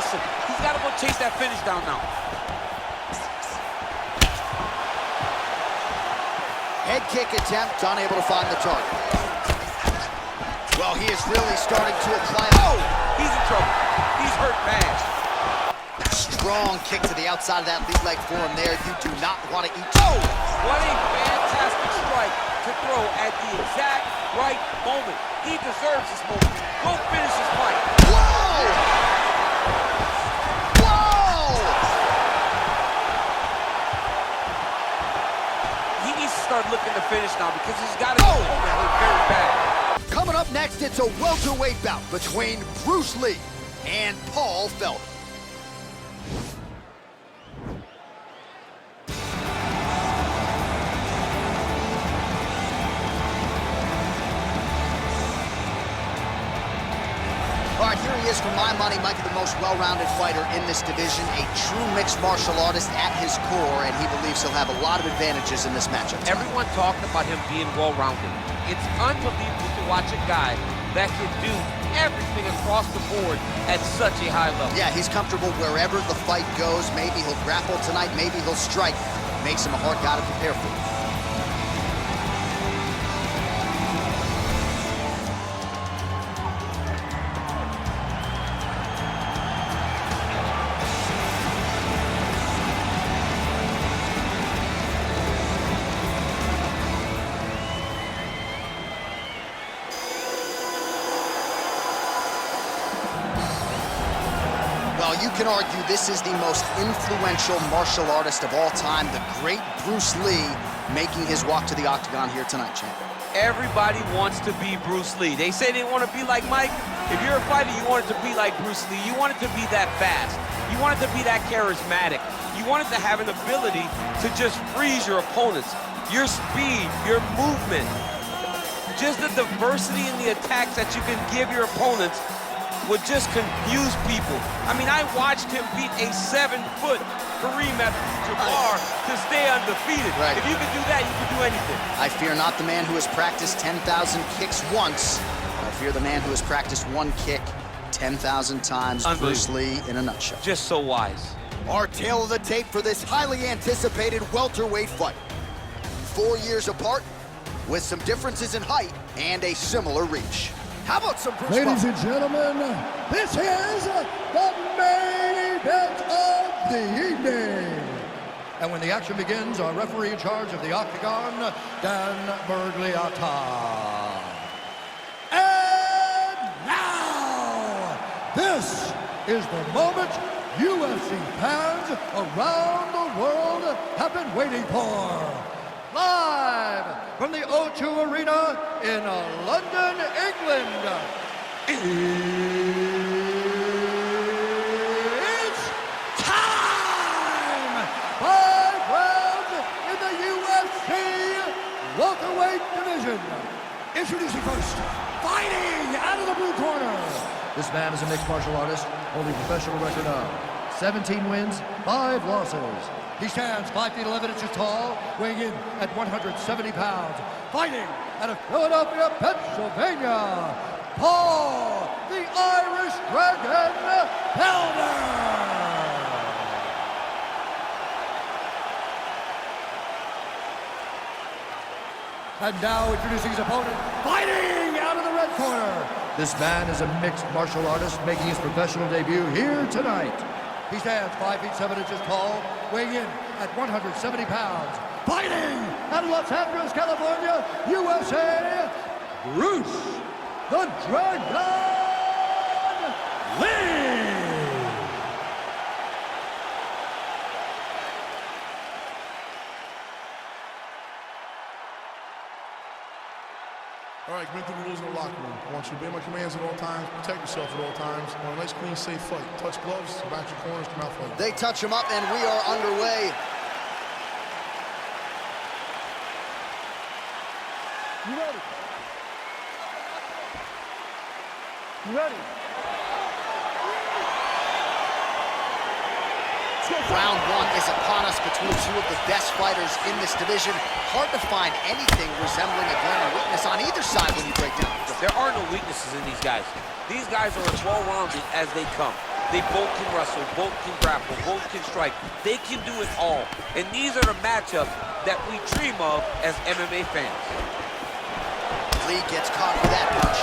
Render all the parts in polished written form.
listen, he's got to go chase that finish down now. Head kick attempt, unable to find the target. Well, he is really starting to apply. Oh, he's in trouble. He's hurt bad. Strong kick to the outside of that lead leg for him there. You do not want to eat. Oh, what a fantastic strike to throw at the exact right moment. He deserves this moment. Go finish this fight. Whoa! Whoa! He needs to start looking to finish now because he's got to go very bad. Coming up next, it's a welterweight bout between Bruce Lee and Paul Felder. All right, here he is. For my money, might be the most well-rounded fighter in this division, a true mixed martial artist at his core, and he believes he'll have a lot of advantages in this matchup. Everyone talked about him being well-rounded. It's unbelievable to watch a guy that can do everything across the board at such a high level. Yeah, he's comfortable wherever the fight goes. Maybe he'll grapple tonight, maybe he'll strike. Makes him a hard guy to prepare for. Well, you can argue this is the most influential martial artist of all time, the great Bruce Lee, making his walk to the octagon here tonight, champ. Everybody wants to be Bruce Lee. They say they want to be like Mike. If you're a fighter, you want it to be like Bruce Lee. You want it to be that fast. You want it to be that charismatic. You want it to have an ability to just freeze your opponents. Your speed, your movement, just the diversity in the attacks that you can give your opponents would just confuse people. I mean, I watched him beat a 7-foot Kareem Abdul-Jabbar to stay undefeated. Right. If you can do that, you can do anything. I fear not the man who has practiced 10,000 kicks once. I fear the man who has practiced one kick 10,000 times. Bruce Lee in a nutshell. Just so wise. Our tail of the tape for this highly anticipated welterweight fight. 4 years apart, with some differences in height and a similar reach. How about some Bruce? Ladies and gentlemen, this is the main event of the evening. And when the action begins, our referee in charge of the octagon, Dan Bergliata. And now, this is the moment UFC fans around the world have been waiting for. Live from the O2 Arena in London, England. It's time! 5 rounds in the UFC welterweight division. Introducing first, fighting out of the blue corner. This man is a mixed martial artist, holding a professional record of 17 wins, 5 losses. He stands 5 feet 11 inches tall, weighing in at 170 pounds. Fighting out of Philadelphia, Pennsylvania, Paul, the Irish Dragon, Felder. And now introducing his opponent, fighting out of the red corner. This man is a mixed martial artist making his professional debut here tonight. He stands 5 feet 7 inches tall, weighing in at 170 pounds. Fighting out of Los Angeles, California, USA, Bruce the Dragon Lee. All right, commit to the rules in the locker room. I want you to obey my commands at all times, protect yourself at all times. I want a nice, clean, safe fight. Touch gloves, back your corners, come out fighting. They touch him up, and we are underway. You ready? You ready? Round 1 is upon us between two of the best fighters in this division. Hard to find anything resembling a glaring weakness on either side when you break down. There are no weaknesses in these guys. These guys are as well-rounded as they come. They both can wrestle, both can grapple, both can strike. They can do it all. And these are the matchups that we dream of as MMA fans. Lee gets caught with that punch.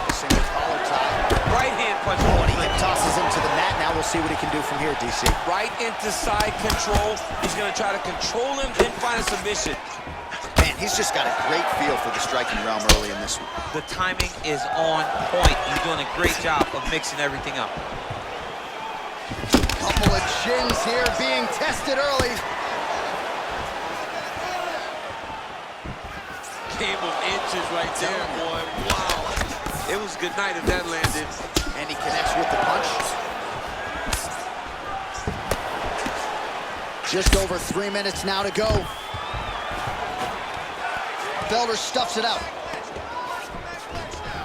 Single collar tie. Right hand punch. Oh, and he hip tosses him to the mat. Now we'll see what he can do from here, DC. Right into side control. He's going to try to control him, then find a submission. Man, he's just got a great feel for the striking realm early in this one. The timing is on point. He's doing a great job of mixing everything up. Couple of chins here being tested early. Game of inches right there, boy. Wow. It was a good night if that landed. And he connects with the punch. Just over 3 minutes now to go. Felder stuffs it out.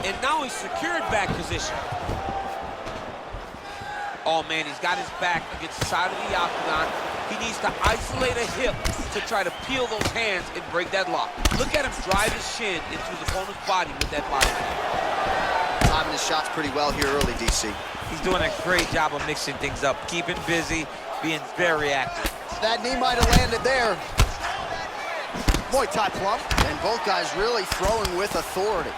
And now he's secured back position. Oh, man, he's got his back against the side of the octagon. He needs to isolate a hip to try to peel those hands and break that lock. Look at him drive his shin into his opponent's body with that body. Timing his shots pretty well here early, DC. He's doing a great job of mixing things up, keeping busy, being very active. That knee might have landed there. Muay Thai plump, and both guys really throwing with authority.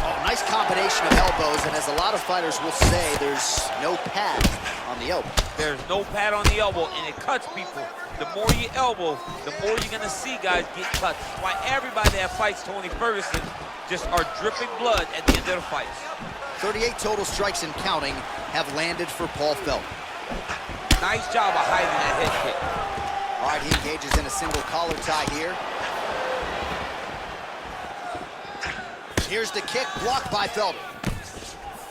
Oh, nice combination of elbows, and as a lot of fighters will say, there's no pad on the elbow. There's no pad on the elbow, and it cuts people. The more you elbow, the more you're gonna see guys get cut. That's why everybody that fights Tony Ferguson just are dripping blood at the end of the fights. 38 total strikes and counting have landed for Paul Felder. Nice job of hiding that head kick. All right, he engages in a single collar tie here. Here's the kick, blocked by Felder.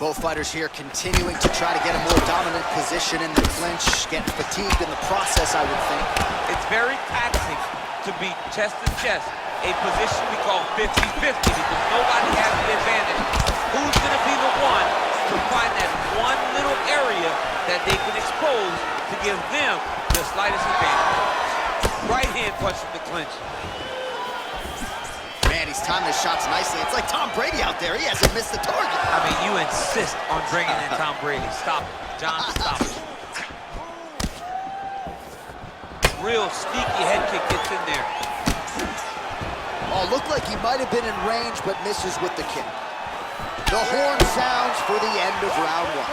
Both fighters here continuing to try to get a more dominant position in the clinch, getting fatigued in the process, I would think. It's very taxing to be chest to chest, a position we call 50-50 because nobody has the advantage. Who's going to be the one to find that one little area that they can expose to give them the slightest advantage? Right hand punch from the clinch. Man, he's timing his shots nicely. It's like Tom Brady out there. He hasn't missed the target. I mean, you insist on bringing in Tom Brady. Stop it. John, stop it. Real sneaky head kick gets in there. Oh, looked like he might have been in range, but misses with the kick. The horn sounds for the end of round one.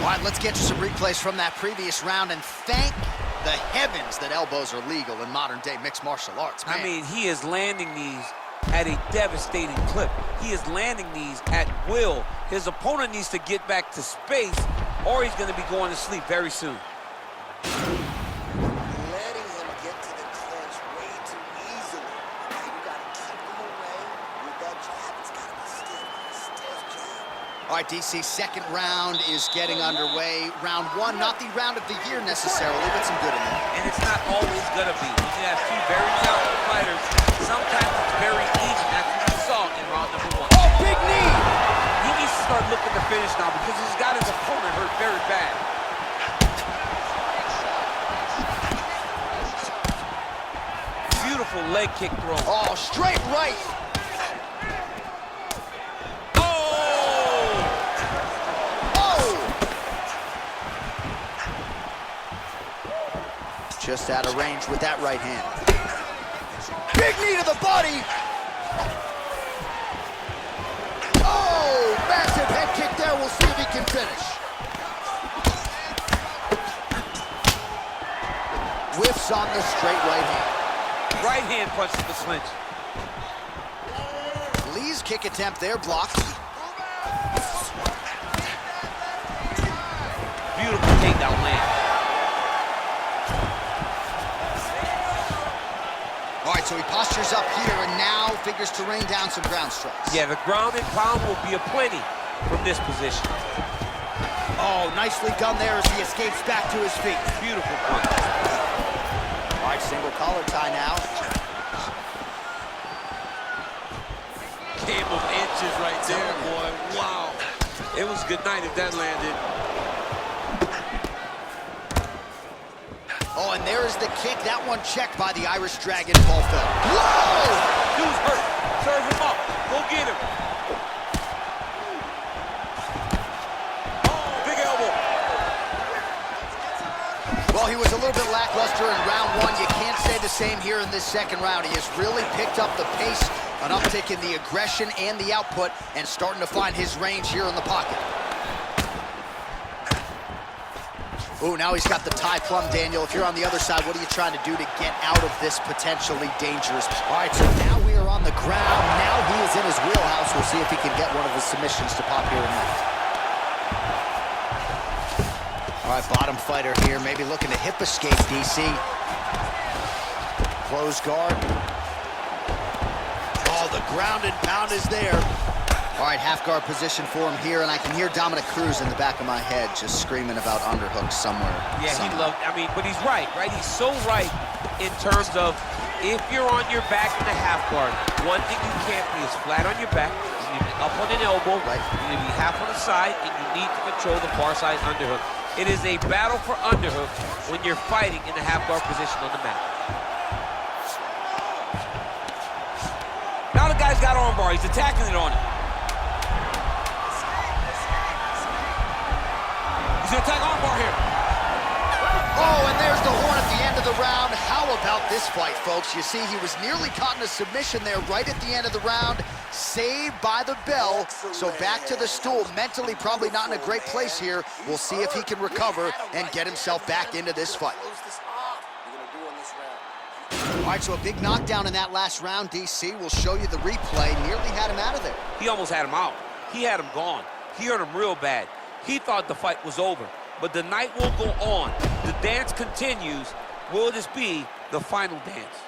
All right, let's get you some replays from that previous round, and thank the heavens that elbows are legal in modern-day mixed martial arts. Man. I mean, he is landing these at a devastating clip. He is landing these at will. His opponent needs to get back to space, or he's going to be going to sleep very soon. Letting him get to the clinch way too easily. You got to keep him away with that jab. It's got to be stiff jab. All right, DC, second round is getting underway. Round one, not the round of the year necessarily, but some good in there. And it's not always going to be. You can have two very talented fighters. Sometimes it's very easy. That's what we saw in round number one. Oh, big knee! He needs to start looking to finish now because he's got his opponent hurt very bad. Beautiful leg kick throw. Oh, straight right. Just out of range with that right hand. Big knee to the body. Oh, massive head kick there. We'll see if he can finish. Whiffs on the straight right hand. Right hand punch to the clinch. Lee's kick attempt there blocked. Beautiful takedown land. All right, so he postures up here and now figures to rain down some ground strikes. Yeah, the ground and pound will be aplenty from this position. Oh, nicely done there as he escapes back to his feet. Beautiful punch. All right, single collar tie now. Game of inches right there, boy. Wow. It was a good night if that landed. Oh, and there is the kick. That one checked by the Irish Dragon, Paul Felder. Whoa! Dude's hurt. Serve him up. Go get him. Big elbow. Well, he was a little bit lackluster in round one. You can't say the same here in this second round. He has really picked up the pace, an uptick in the aggression and the output, and starting to find his range here in the pocket. Ooh, now he's got the Thai plum, Daniel. If you're on the other side, what are you trying to do to get out of this potentially dangerous? All right, so now we are on the ground. Now he is in his wheelhouse. We'll see if he can get one of his submissions to pop here tonight. All right, bottom fighter here, maybe looking to hip escape, DC. Close guard. Oh, the ground and pound is there. All right, half guard position for him here, and I can hear Dominic Cruz in the back of my head just screaming about underhooks somewhere. Yeah, he loved, but he's right? He's so right in terms of if you're on your back in the half guard, one thing you can't be is flat on your back. You need to be up on an elbow, right? You need to be half on the side, and you need to control the far side underhook. It is a battle for underhook when you're fighting in the half guard position on the mat. Now the guy's got armbar, he's attacking it on him. He's gonna attack armbar here. Oh, and there's the horn at the end of the round. How about this fight, folks? You see, he was nearly caught in a submission there right at the end of the round. Saved by the bell. So back to the stool. Mentally probably not in a great place here. We'll see if he can recover and get himself back into this fight. All right, so a big knockdown in that last round, DC. We'll show you the replay. Nearly had him out of there. He almost had him out. He had him gone. He hurt him real bad. He thought the fight was over, but the night will go on. The dance continues. Will this be the final dance?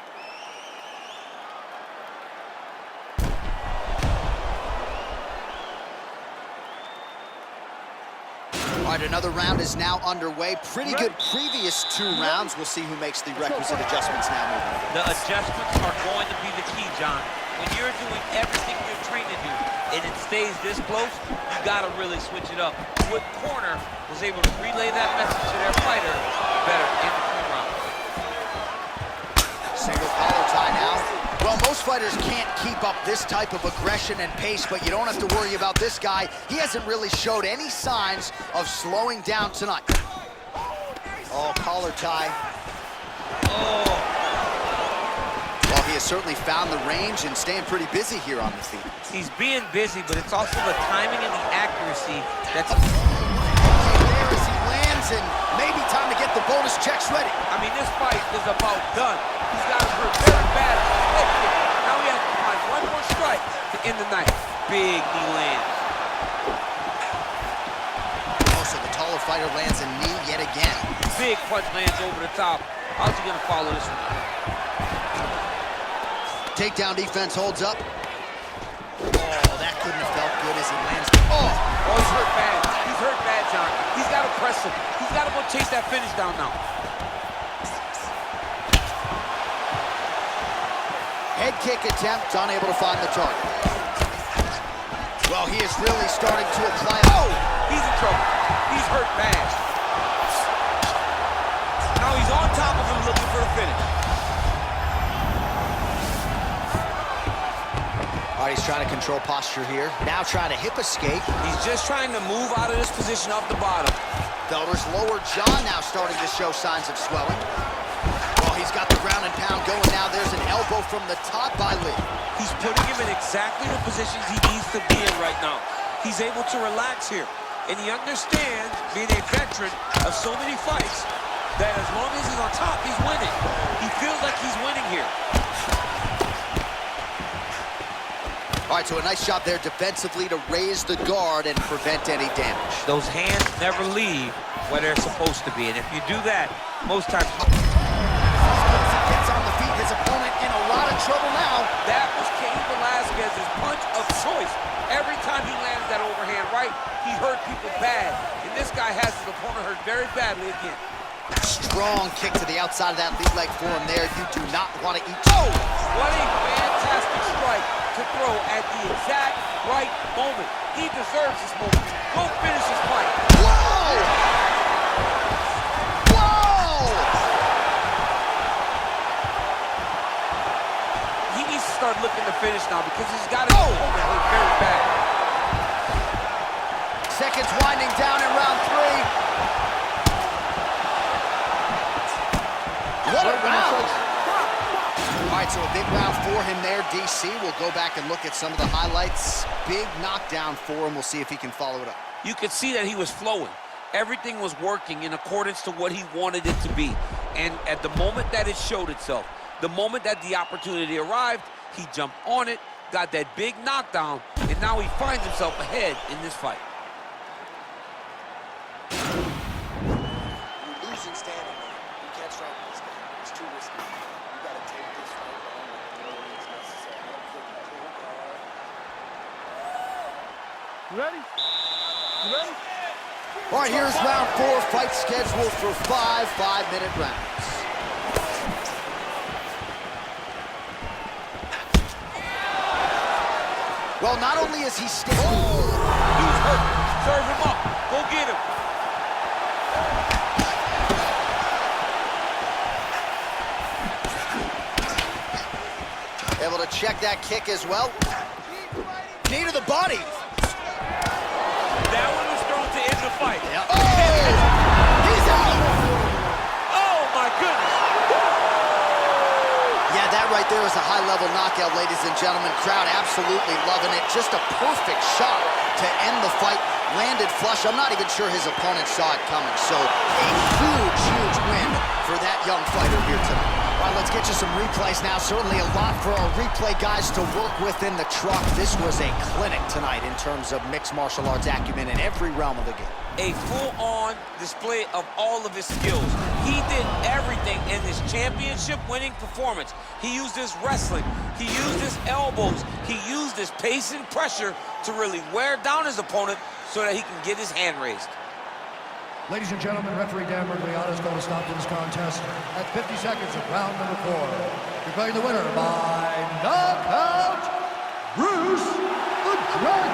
All right, another round is now underway. Pretty good previous two rounds. We'll see who makes the requisite adjustments now moving forward. The adjustments are going to be the key, John. When you're doing everything you're trained to do, and it stays this close, you gotta really switch it up. What corner was able to relay that message to their fighter better in the third round? Single collar tie now. Well, most fighters can't keep up this type of aggression and pace, but you don't have to worry about this guy. He hasn't really showed any signs of slowing down tonight. Oh, collar tie. Oh. Well, he has certainly found the range and staying pretty busy here on the feet. He's being busy, but it's also the timing and the accuracy that's... There as he lands, and maybe time to get the bonus checks ready. I mean, this fight is about done. He's got him hurt very bad. Now he has to find one more strike to end the night. Big knee lands. Oh, so the taller fighter lands a knee yet again. Big punch lands over the top. How's he gonna follow this one? Takedown defense holds up. Oh, that couldn't have felt good as he lands. Oh, he's hurt bad. He's hurt bad, John. He's got to press him. He's got to go chase that finish down now. Head kick attempt, unable to find the target. Well, he is really starting to apply. Oh, he's in trouble. He's hurt bad. Now he's on top of him looking for the finish. All right, he's trying to control posture here. Now trying to hip escape. He's just trying to move out of this position off the bottom. Felder's lower jaw now starting to show signs of swelling. Well, he's got the ground and pound going now. There's an elbow from the top by Lee. He's putting him in exactly the positions he needs to be in right now. He's able to relax here. And he understands, being a veteran of so many fights, that as long as he's on top, he's winning. He feels like he's winning here. All right, so a nice job there defensively to raise the guard and prevent any damage. Those hands never leave where they're supposed to be. And if you do that, most times... Gets on the feet, his opponent in a lot of trouble now. That was Cain Velasquez's punch of choice. Every time he lands that overhand right, he hurt people bad. And this guy has his opponent hurt very badly again. Strong kick to the outside of that lead leg for him there. You do not want to eat. Oh, what a fantastic strike to throw at the exact right moment. He deserves this moment. Go finish this fight. Whoa! Whoa! he needs to start looking to finish now because he's got to hurt very bad. Seconds winding down in round 3. What a round! All right, so a big round for him there, DC. We'll go back and look at some of the highlights. Big knockdown for him. We'll see if he can follow it up. You could see that he was flowing. Everything was working in accordance to what he wanted it to be. And at the moment that it showed itself, the moment that the opportunity arrived, he jumped on it, got that big knockdown, and now he finds himself ahead in this fight. You're losing standing. You can't strike this guy. It's too risky. You got to take this fight on like no means necessary. You ready? You ready? All right, here's round 4. Fight scheduled for 5 5-minute rounds. Well, not only is he still... He's hurt. Serve him up. Go get him. Able to check that kick as well. Knee to the body. That one was thrown to end the fight. Yep. Oh! He's out! Oh, my goodness. Yeah, that right there is a high-level knockout, ladies and gentlemen. Crowd absolutely loving it. Just a perfect shot to end the fight. Landed flush. I'm not even sure his opponent saw it coming. So a huge, huge win for that young fighter here tonight. All right, let's get you some replays now. Certainly a lot for our replay guys to work with in the truck. This was a clinic tonight in terms of mixed martial arts acumen in every realm of the game. A full-on display of all of his skills. He did everything in this championship-winning performance. He used his wrestling. He used his elbows. He used his pace and pressure to really wear down his opponent so that he can get his hand raised. Ladies and gentlemen, referee Dan Mergliata is going to stop to this contest at 50 seconds of round number 4. Declaring the winner by knockout, Bruce the Dragon